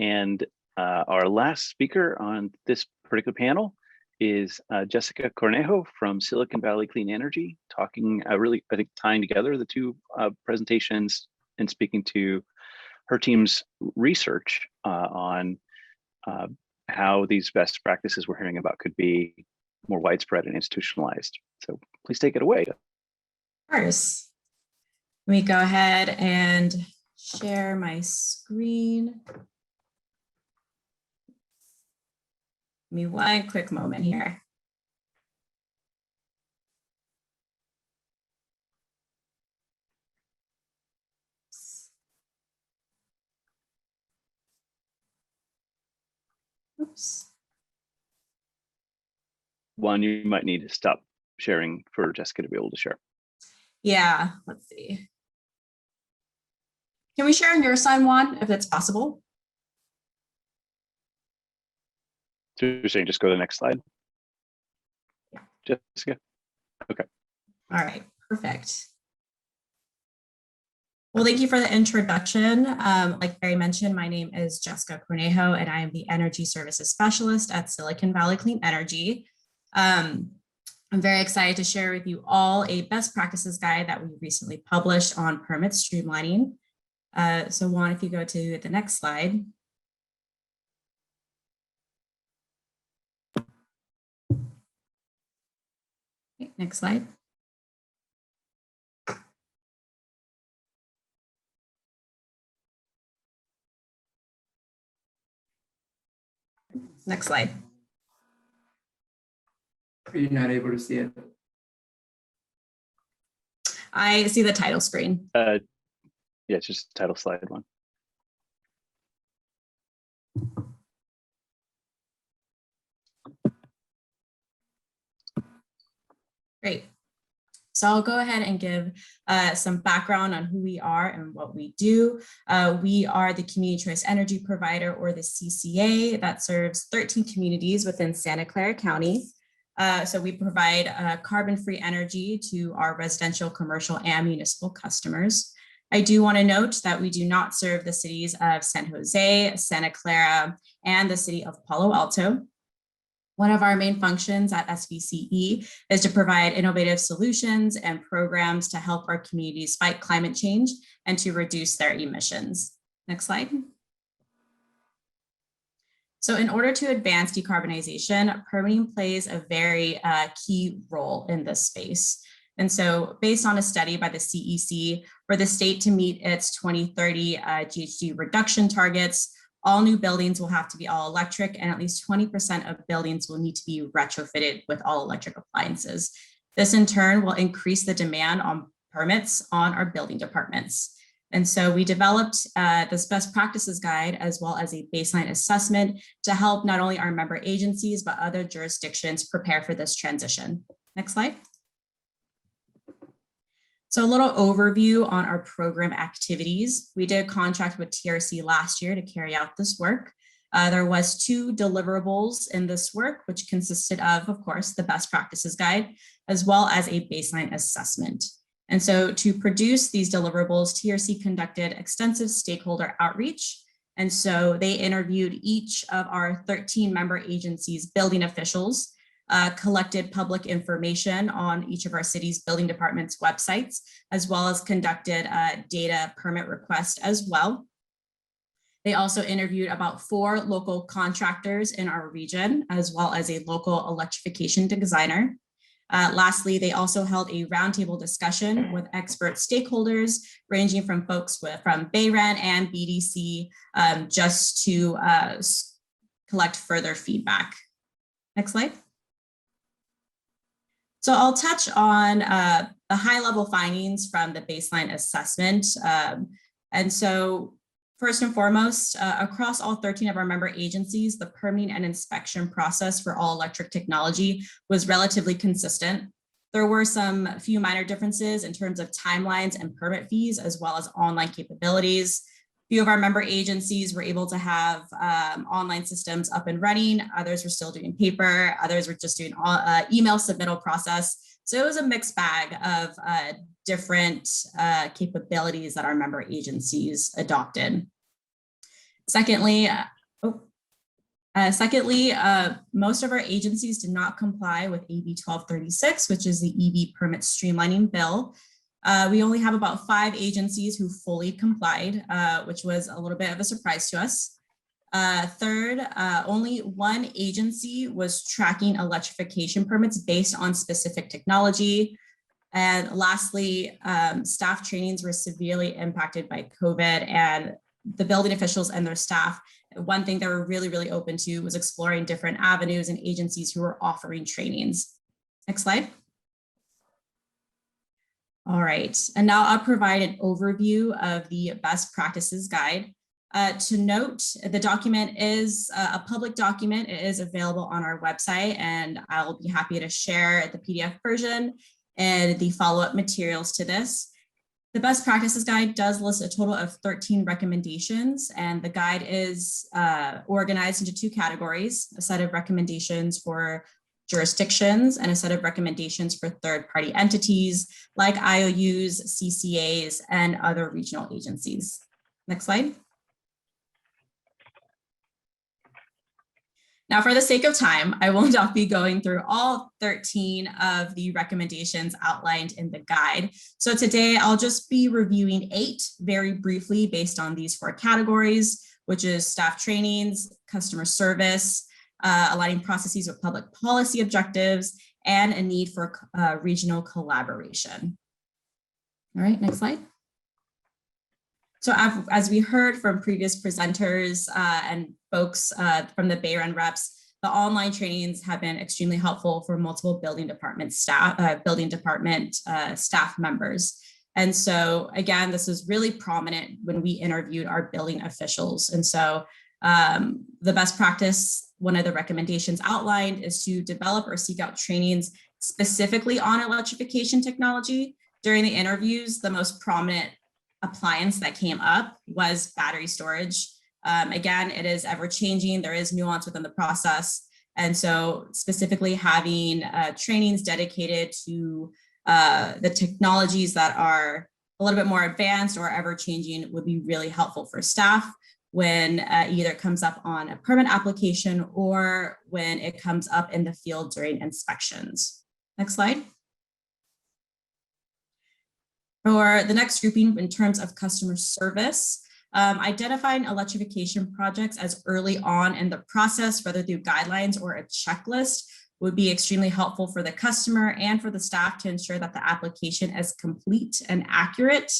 And our last speaker on this particular panel is Jessica Cornejo from Silicon Valley Clean Energy, talking really, I think, tying together the two presentations and speaking to her team's research on how these best practices we're hearing about could be more widespread and institutionalized. So please take it away. Of course. Let me go ahead and share my screen. Give me one quick moment here. Oops. One, you might need to stop sharing for Jessica to be able to share. Yeah, let's see. Can we share on your side, Juan, if it's possible? So you're saying just go to the next slide? Yeah. Jessica? Okay. All right, perfect. Well, thank you for the introduction. Like Barry mentioned, my name is Jessica Cornejo, and I am the Energy Services Specialist at Silicon Valley Clean Energy. I'm very excited to share with you all a best practices guide that we recently published on permit streamlining. So Juan, if you go to the next slide. Okay, next slide. Next slide. Are you not able to see it? I see the title screen. Yeah, it's just title slide one. Great. So I'll go ahead and give some background on who we are and what we do. We are the Community Choice Energy Provider, or the CCA, that serves 13 communities within Santa Clara County. So we provide carbon-free energy to our residential, commercial, and municipal customers. I do want to note that we do not serve the cities of San Jose, Santa Clara, and the city of Palo Alto. One of our main functions at SVCE is to provide innovative solutions and programs to help our communities fight climate change and to reduce their emissions. Next slide. So in order to advance decarbonization, permitting plays a very key role in this space. And so based on a study by the CEC, for the state to meet its 2030 GHG reduction targets, all new buildings will have to be all electric, and at least 20% of buildings will need to be retrofitted with all electric appliances. This in turn will increase the demand on permits on our building departments. And so we developed this best practices guide, as well as a baseline assessment, to help not only our member agencies, but other jurisdictions prepare for this transition. Next slide. So a little overview on our program activities. We did contract with TRC last year to carry out this work. There was 2 deliverables in this work, which consisted of course, the best practices guide, as well as a baseline assessment. And so to produce these deliverables, TRC conducted extensive stakeholder outreach. And so they interviewed each of our 13 member agencies' building officials, collected public information on each of our city's building departments' websites, as well as conducted data permit requests as well. They also interviewed about 4 local contractors in our region, as well as a local electrification designer. Lastly, they also held a roundtable discussion with expert stakeholders, ranging from folks from BayREN and BDC, just to collect further feedback. Next slide. So I'll touch on the high-level findings from the baseline assessment. And so first and foremost, across all 13 of our member agencies, the permitting and inspection process for all electric technology was relatively consistent. There were some few minor differences in terms of timelines and permit fees, as well as online capabilities. Few of our member agencies were able to have online systems up and running. Others were still doing paper. Others were just doing email submittal process. So it was a mixed bag of different capabilities that our member agencies adopted. Secondly, most of our agencies did not comply with AB 1236, which is the EV permit streamlining bill. We only have about 5 agencies who fully complied, which was a little bit of a surprise to us. Third, only 1 agency was tracking electrification permits based on specific technology. And lastly, staff trainings were severely impacted by COVID, and the building officials and their staff, one thing they were really open to was exploring different avenues and agencies who were offering trainings. Next slide. All right, and now I'll provide an overview of the best practices guide. To note, the document is a public document. It is available on our website, and I'll be happy to share the PDF version and the follow-up materials to this. The best practices guide does list a total of 13 recommendations, and the guide is organized into 2 categories: a set of recommendations for jurisdictions and a set of recommendations for third-party entities like IOUs, CCAs, and other regional agencies. Next slide. Now, for the sake of time, I will not be going through all 13 of the recommendations outlined in the guide. So today I'll just be reviewing 8 very briefly based on these 4 categories, which is staff trainings, customer service, aligning processes with public policy objectives, and a need for regional collaboration. All right, next slide. So as we heard from previous presenters and folks from the BayREN reps, the online trainings have been extremely helpful for multiple building department staff members. And so again, this is really prominent when we interviewed our building officials. And so the best practice, one of the recommendations outlined, is to develop or seek out trainings specifically on electrification technology. During the interviews, the most prominent appliance that came up was battery storage. Again, it is ever changing. There is nuance within the process. And so specifically having trainings dedicated to the technologies that are a little bit more advanced or ever changing would be really helpful for staff when either it comes up on a permit application or when it comes up in the field during inspections. Next slide. For the next grouping, in terms of customer service, identifying electrification projects as early on in the process, whether through guidelines or a checklist, would be extremely helpful for the customer and for the staff to ensure that the application is complete and accurate.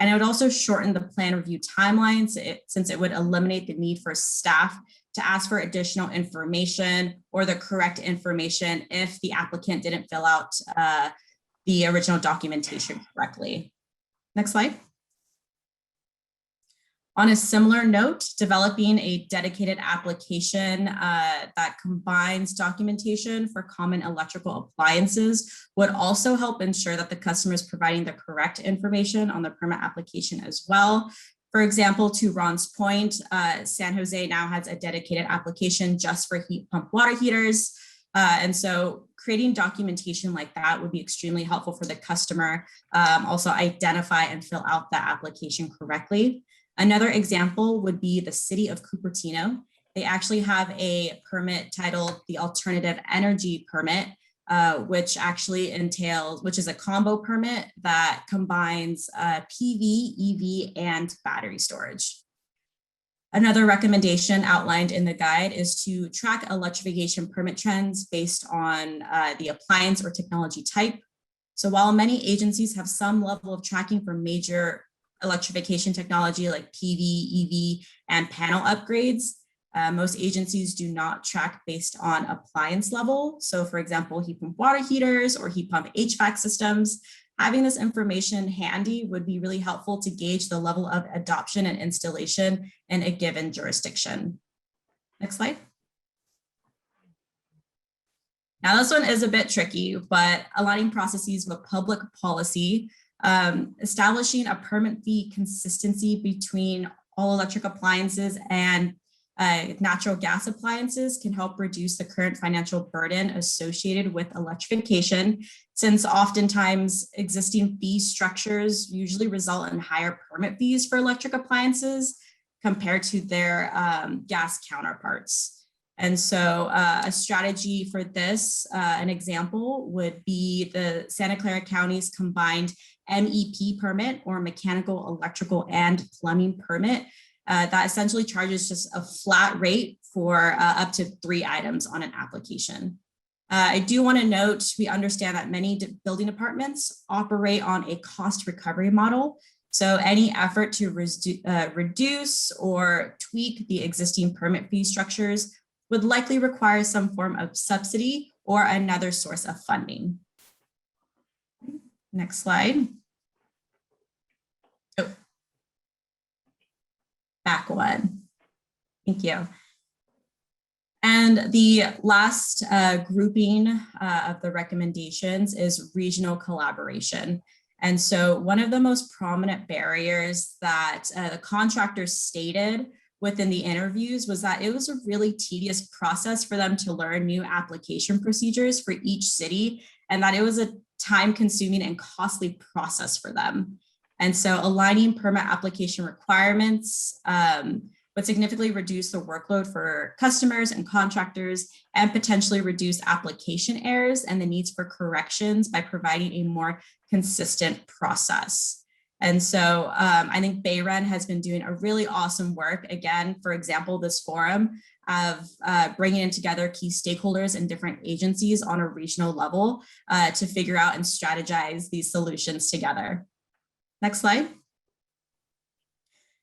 And it would also shorten the plan review timelines, since it would eliminate the need for staff to ask for additional information or the correct information if the applicant didn't fill out the original documentation correctly. Next slide. On a similar note, developing a dedicated application that combines documentation for common electrical appliances would also help ensure that the customer is providing the correct information on the permit application as well. For example, to Ron's point, San Jose now has a dedicated application just for heat pump water heaters. And so creating documentation like that would be extremely helpful for the customer. Also identify and fill out that application correctly. Another example would be the city of Cupertino. They actually have a permit titled the Alternative Energy Permit, which actually entails, which is a combo permit that combines PV, EV, and battery storage. Another recommendation outlined in the guide is to track electrification permit trends based on the appliance or technology type. So while many agencies have some level of tracking for major electrification technology like PV, EV, and panel upgrades, most agencies do not track based on appliance level. So for example, heat pump water heaters or heat pump HVAC systems. Having this information handy would be really helpful to gauge the level of adoption and installation in a given jurisdiction. Next slide. Now this one is a bit tricky, but aligning processes with public policy, establishing a permit fee consistency between all electric appliances and natural gas appliances can help reduce the current financial burden associated with electrification, since oftentimes existing fee structures usually result in higher permit fees for electric appliances. compared to their gas counterparts. And so a strategy for this, an example would be the Santa Clara County's combined MEP permit, or mechanical, electrical, and plumbing permit, that essentially charges just a flat rate for up to 3 items on an application. I do want to note, we understand that many building departments operate on a cost recovery model. So any effort to reduce or tweak the existing permit fee structures would likely require some form of subsidy or another source of funding. Next slide. Oh. Back one. Thank you. And the last grouping of the recommendations is regional collaboration. And so one of the most prominent barriers that the contractors stated within the interviews was that it was a really tedious process for them to learn new application procedures for each city, and that it was a time-consuming and costly process for them. And so aligning permit application requirements would significantly reduce the workload for customers and contractors, and potentially reduce application errors and the needs for corrections by providing a more consistent process. And so I think BayREN has been doing a really awesome work. Again, for example, this forum of bringing in together key stakeholders and different agencies on a regional level to figure out and strategize these solutions together. Next slide.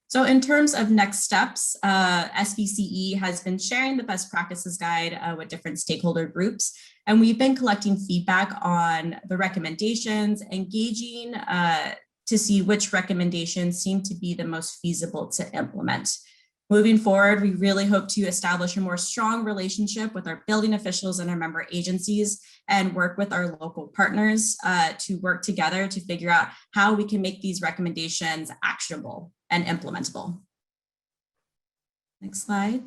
So in terms of next steps, SBCE has been sharing the best practices guide with different stakeholder groups, and we've been collecting feedback on the recommendations, engaging to see which recommendations seem to be the most feasible to implement. Moving forward, we really hope to establish a more strong relationship with our building officials and our member agencies, and work with our local partners to work together to figure out how we can make these recommendations actionable and implementable. Next slide.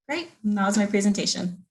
Great, and that was my presentation.